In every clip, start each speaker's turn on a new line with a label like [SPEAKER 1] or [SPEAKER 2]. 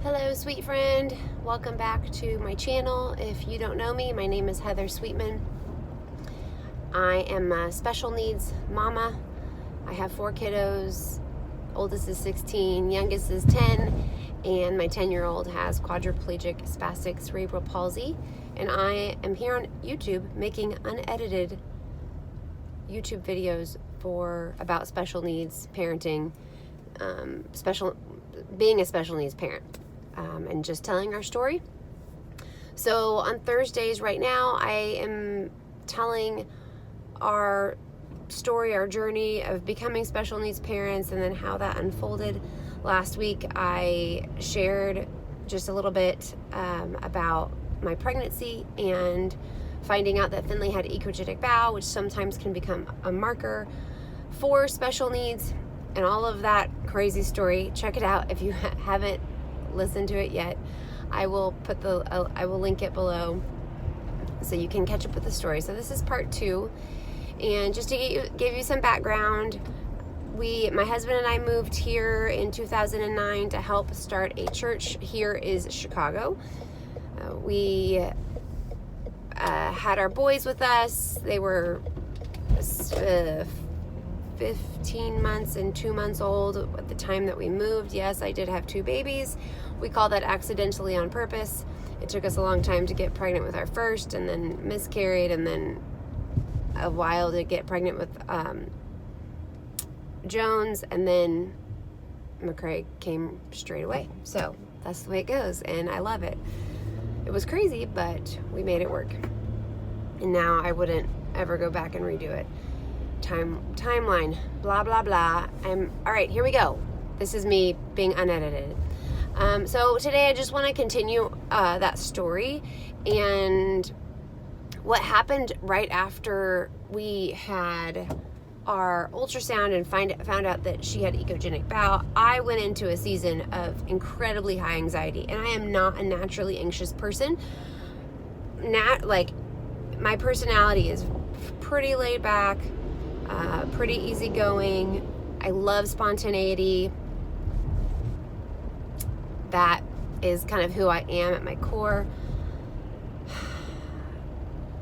[SPEAKER 1] Hello, sweet friend. Welcome back to my channel. If you don't know me, my name is Heather Sweetman. I am a special needs mama. I have 4 kiddos. Oldest is 16, youngest is 10, and my 10-year-old has quadriplegic spastic cerebral palsy. And I am here on YouTube making unedited YouTube videos about special needs parenting, being a special needs parent. And just telling our story. So on Thursdays right now, I am telling our story, our journey of becoming special needs parents, and then how that unfolded. Last week, I shared just a little bit about my pregnancy and finding out that Finley had ecogenic bowel, which sometimes can become a marker for special needs, and all of that crazy story. Check it out if you haven't listen to it yet. I will link it below so you can catch up with the story. So this is part 2, and just to give you some background, my husband and I moved here in 2009 to help start a church. Here is Chicago. We had our boys with us. They were 15 months and 2 months old at the time that we moved. Yes, I did have 2 babies. We call that accidentally on purpose. It took us a long time to get pregnant with our first, and then miscarried, and then a while to get pregnant with Jones, and then McCrae came straight away. So that's the way it goes, and I love it. It was crazy, but we made it work. And now I wouldn't ever go back and redo it. Timeline, blah, blah, blah. All right, here we go. This is me being unedited. So today I just want to continue that story and what happened right after we had our ultrasound and found out that she had ecogenic bowel. I went into a season of incredibly high anxiety, and I am not a naturally anxious person. My personality is pretty laid back, pretty easygoing. I love spontaneity. That is kind of who I am at my core,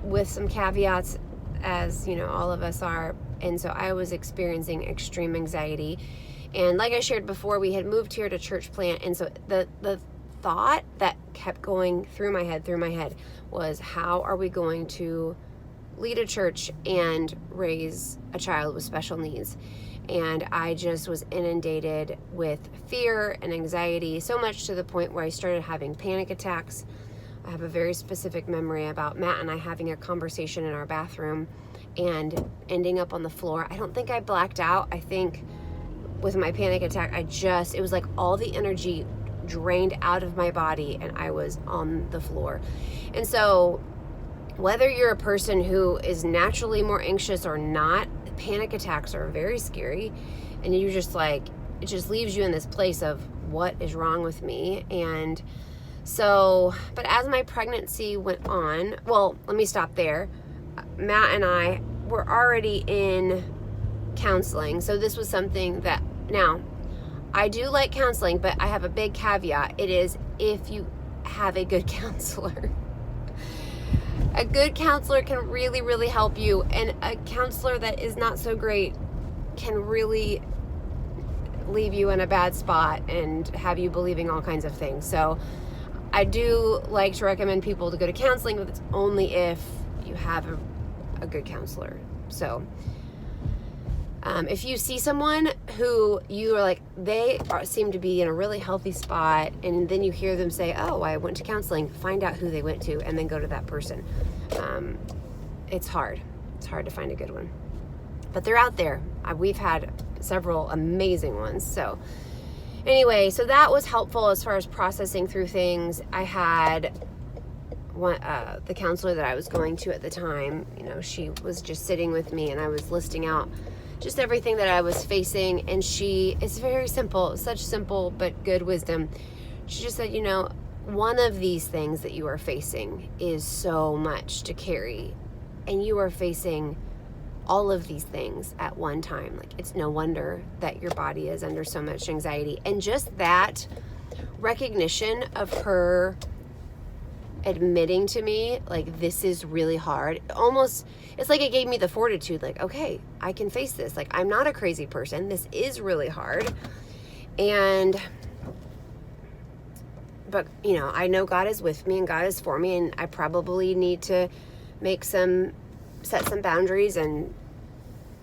[SPEAKER 1] with some caveats, as you know, all of us are. And so I was experiencing extreme anxiety. And like I shared before, we had moved here to church plant. And so the thought that kept going through my head was, how are we going to lead a church and raise a child with special needs? And I just was inundated with fear and anxiety, so much to the point where I started having panic attacks. I have a very specific memory about Matt and I having a conversation in our bathroom and ending up on the floor. I don't think I blacked out. I think with my panic attack, it was like all the energy drained out of my body and I was on the floor. And so whether you're a person who is naturally more anxious or not, panic attacks are very scary, and you just it just leaves you in this place of, what is wrong with me? And so, but as my pregnancy went on, well, let me stop there. Matt and I were already in counseling, so this was something that, now, I do like counseling, but I have a big caveat. It is if you have a good counselor. A good counselor can really, really help you, and a counselor that is not so great can really leave you in a bad spot and have you believing all kinds of things. So I do like to recommend people to go to counseling, but it's only if you have a good counselor. So if you see someone who you are like, seem to be in a really healthy spot, and then you hear them say, oh, I went to counseling, find out who they went to and then go to that person. It's hard to find a good one, but they're out there. We've had several amazing ones. So anyway, so that was helpful as far as processing through things. I had the counselor that I was going to at the time, she was just sitting with me, and I was listing out just everything that I was facing, and it's very simple, such simple but good wisdom. She just said, one of these things that you are facing is so much to carry, and you are facing all of these things at one time. Like, it's no wonder that your body is under so much anxiety. And just that recognition of her admitting to me, like, this is really hard, almost, it's like it gave me the fortitude, like, okay, I can face this. Like, I'm not a crazy person. This is really hard. But, you know, I know God is with me and God is for me, and I probably need to set some boundaries and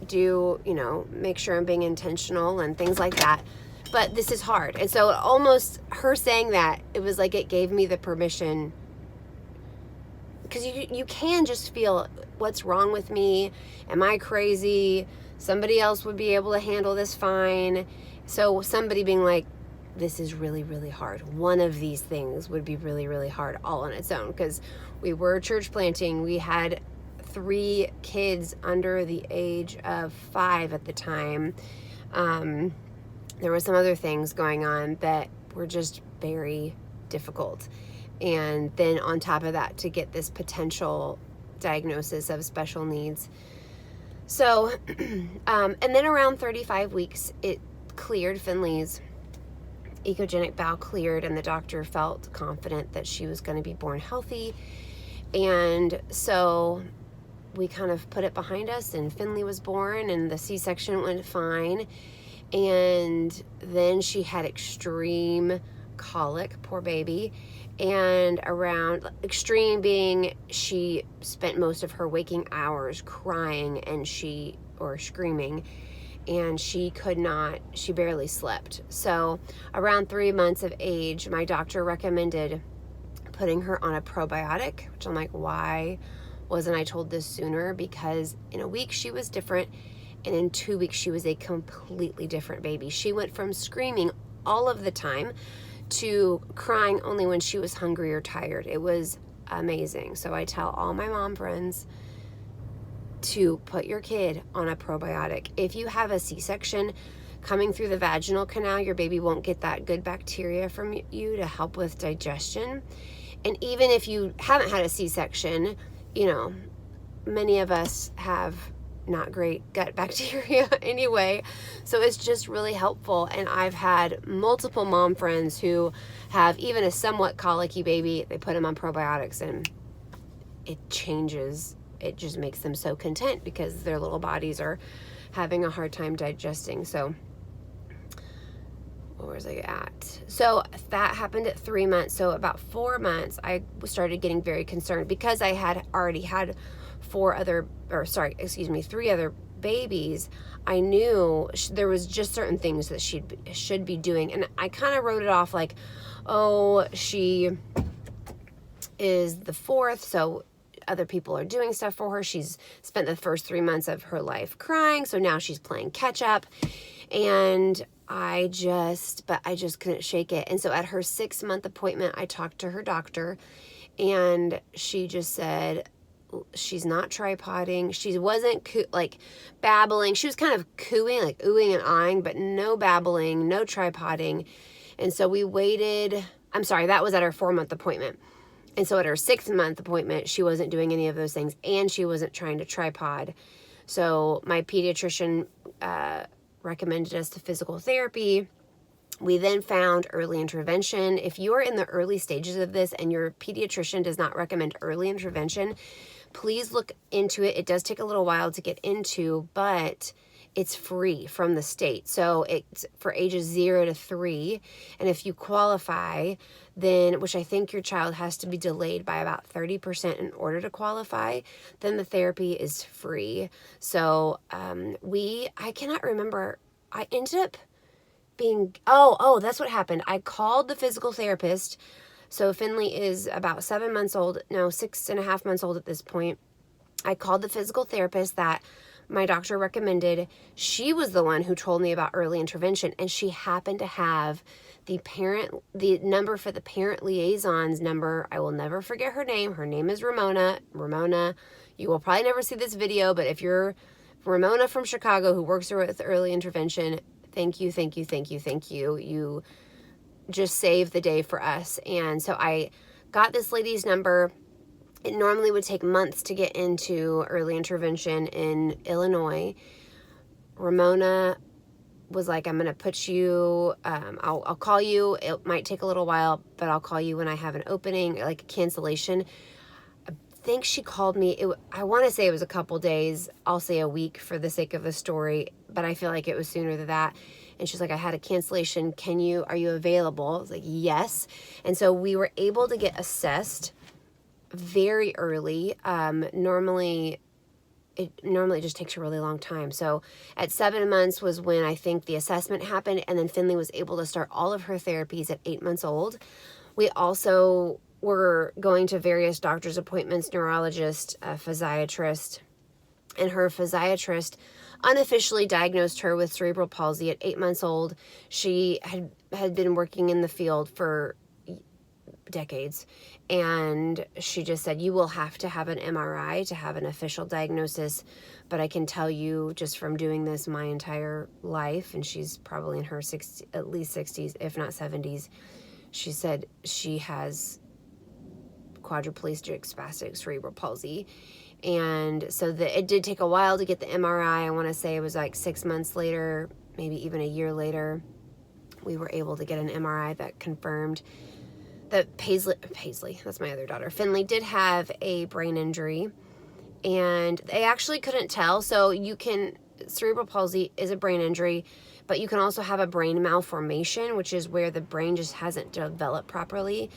[SPEAKER 1] do, you know, make sure I'm being intentional and things like that. But this is hard. And so almost her saying that, it was like it gave me the permission, because you can just feel, what's wrong with me? Am I crazy? Somebody else would be able to handle this fine. So somebody being like, this is really, really hard. One of these things would be really, really hard all on its own, because we were church planting. We had 3 kids under the age of 5 at the time. There were some other things going on that were just very difficult. And then on top of that, to get this potential diagnosis of special needs. So, and then around 35 weeks, it cleared. Finley's echogenic bowel cleared, and the doctor felt confident that she was going to be born healthy. And so we kind of put it behind us, and Finley was born, and the C-section went fine. And then she had extreme colic, poor baby. And around extreme being, she spent most of her waking hours crying or screaming, and she barely slept. So around 3 months of age, my doctor recommended putting her on a probiotic, which I'm like, why wasn't I told this sooner? Because in a week she was different, and in 2 weeks she was a completely different baby. She went from screaming all of the time to crying only when she was hungry or tired. It was amazing. So I tell all my mom friends to put your kid on a probiotic. If you have a C-section coming through the vaginal canal, your baby won't get that good bacteria from you to help with digestion. And even if you haven't had a C-section, you know, many of us have not great gut bacteria anyway, so it's just really helpful. And I've had multiple mom friends who have even a somewhat colicky baby, they put them on probiotics, and it changes. It just makes them so content because their little bodies are having a hard time digesting. So where was I at? So that happened at 3 months. So about 4 months, I started getting very concerned, because I had already had 3 other babies. I knew there was just certain things that she should be doing. And I kind of wrote it off like, oh, she is the 4th, so other people are doing stuff for her. She's spent the first 3 months of her life crying, so now she's playing catch up. And I just couldn't shake it. And so at her 6-month appointment, I talked to her doctor, and she just said, she's not tripoding. She wasn't babbling. She was kind of cooing, like oohing and ahhing, but no babbling, no tripoding. And so we waited. I'm sorry, that was at her 4-month appointment. And so at her 6-month appointment, she wasn't doing any of those things, and she wasn't trying to tripod. So my pediatrician recommended us to physical therapy. We then found early intervention. If you are in the early stages of this and your pediatrician does not recommend early intervention, please look into it. It does take a little while to get into, but it's free from the state. So it's for ages 0 to 3. And if you qualify, then, which I think your child has to be delayed by about 30% in order to qualify, then the therapy is free. So I cannot remember. I ended up being, that's what happened. I called the physical therapist. So Finley is about 7 months old, no, 6.5 months old at this point. I called the physical therapist that my doctor recommended. She was the one who told me about early intervention, and she happened to have the number for the parent liaison's number. I will never forget her name. Her name is Ramona. Ramona, you will probably never see this video, but if you're Ramona from Chicago who works with early intervention, thank you, thank you, thank you, thank you. You just saved the day for us. And so I got this lady's number. It normally would take months to get into early intervention in Illinois. Ramona was like, I'm going to put you, I'll call you. It might take a little while, but I'll call you when I have an opening, like a cancellation. I think she called me. I want to say it was a couple days. I'll say a week for the sake of the story, but I feel like it was sooner than that. And she's like, I had a cancellation. Are you available? I was like, yes. And so we were able to get assessed very early. Normally it just takes a really long time. So at 7 months was when I think the assessment happened, and then Finley was able to start all of her therapies at 8 months old. We also were going to various doctor's appointments, neurologist, physiatrist, and her physiatrist unofficially diagnosed her with cerebral palsy at 8 months old. She had been working in the field for decades, and she just said, you will have to have an MRI to have an official diagnosis, but I can tell you just from doing this my entire life, and she's probably in her at least 60s, if not 70s, she said she has quadriplegic spastic cerebral palsy. And so it did take a while to get the MRI. I want to say it was like 6 months later, maybe even a year later, we were able to get an MRI that confirmed that Paisley, that's my other daughter, Finley, did have a brain injury, and they actually couldn't tell. So cerebral palsy is a brain injury, but you can also have a brain malformation, which is where the brain just hasn't developed properly.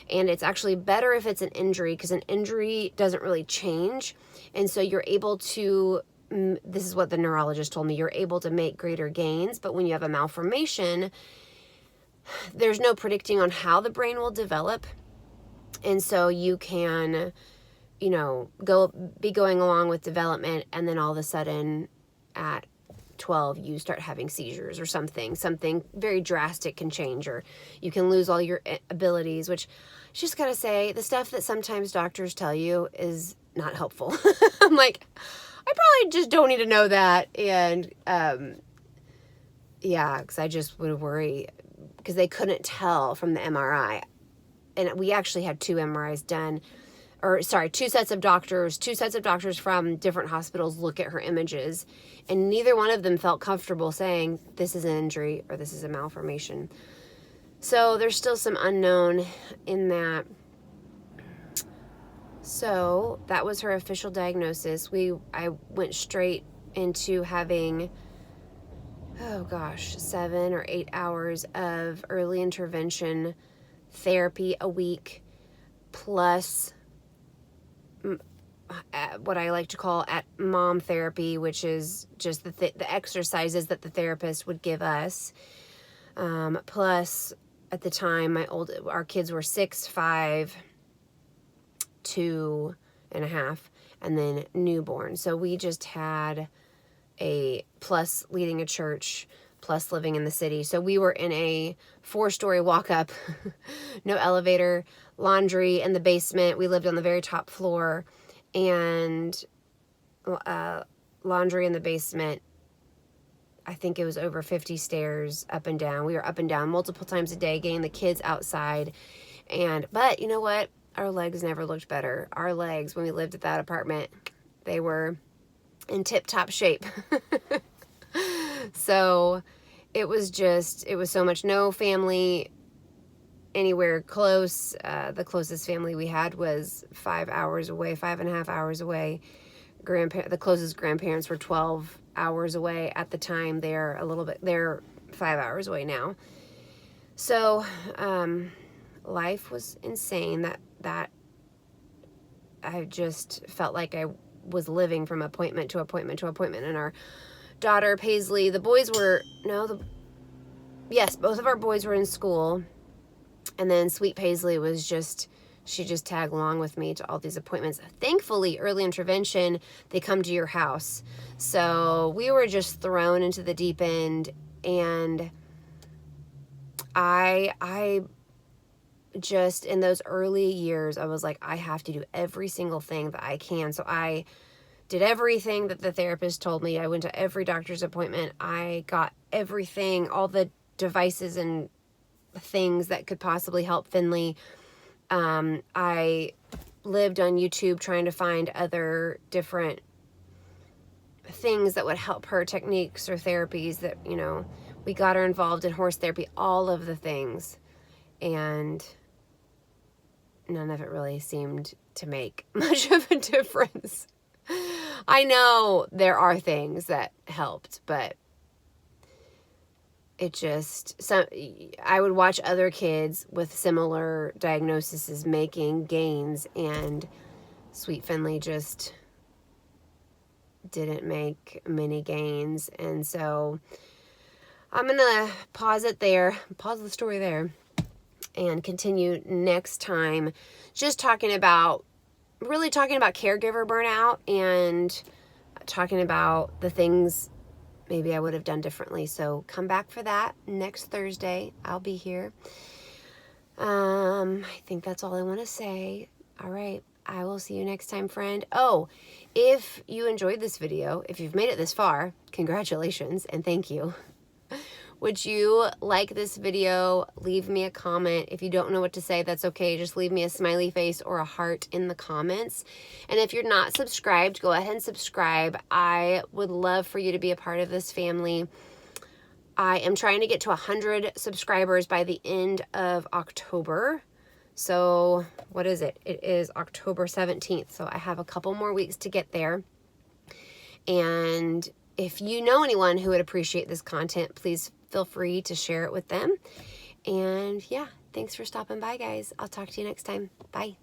[SPEAKER 1] And it's actually better if it's an injury, because an injury doesn't really change. And so you're able to, this is what the neurologist told me, you're able to make greater gains. But when you have a malformation, there's no predicting on how the brain will develop. And so you can, be going along with development, and then all of a sudden at 12 you start having seizures or something very drastic can change, or you can lose all your abilities, which I just gotta say, the stuff that sometimes doctors tell you is not helpful. I'm like, I probably just don't need to know that. And because I just would worry, because they couldn't tell from the MRI. And we actually had 2 MRIs done, two sets of doctors from different hospitals look at her images, and neither one of them felt comfortable saying this is an injury or this is a malformation. So there's still some unknown in that. So that was her official diagnosis. I went straight into having 7 or 8 hours of early intervention therapy a week, plus what I like to call at mom therapy, which is just the exercises that the therapist would give us. Plus, at the time, our kids were 6, 5, 2.5, and then newborn. So we just had plus leading a church, plus living in the city. So we were in a 4-story walk-up, no elevator, laundry in the basement. We lived on the very top floor, and laundry in the basement. I think it was over 50 stairs up and down. We were up and down multiple times a day, getting the kids outside. But you know what? Our legs never looked better. Our legs, when we lived at that apartment, they were in tip-top shape. So it was so much. No family anywhere close. The closest family we had was 5 hours away, 5.5 hours away. The closest grandparents were 12 hours away at the time. They're 5 hours away now. So life was insane. That I just felt like I was living from appointment to appointment to appointment. And our daughter Paisley, both of our boys were in school, and then sweet Paisley she just tagged along with me to all these appointments. Thankfully, early intervention, they come to your house. So we were just thrown into the deep end, and I just, in those early years, I was like, I have to do every single thing that I can. So I did everything that the therapist told me. I went to every doctor's appointment. I got everything, all the devices and things that could possibly help Finley. I lived on YouTube trying to find other different things that would help her, techniques or therapies that, you know, we got her involved in horse therapy, all of the things. And none of it really seemed to make much of a difference. I know there are things that helped, but it just, I would watch other kids with similar diagnoses making gains, and Sweet Finley just didn't make many gains. And so I'm gonna pause it there, pause the story there, and continue next time just really talking about caregiver burnout and talking about the things maybe I would have done differently. So come back for that next Thursday. I'll be here. I think that's all I want to say. All right. I will see you next time, friend. Oh, if you enjoyed this video, if you've made it this far, congratulations and thank you. Would you like this video? Leave me a comment. If you don't know what to say, that's okay. Just leave me a smiley face or a heart in the comments. And if you're not subscribed, go ahead and subscribe. I would love for you to be a part of this family. I am trying to get to 100 subscribers by the end of October. So what is it? It is October 17th. So I have a couple more weeks to get there. And if you know anyone who would appreciate this content, please feel free to share it with them. And yeah, thanks for stopping by, guys. I'll talk to you next time. Bye.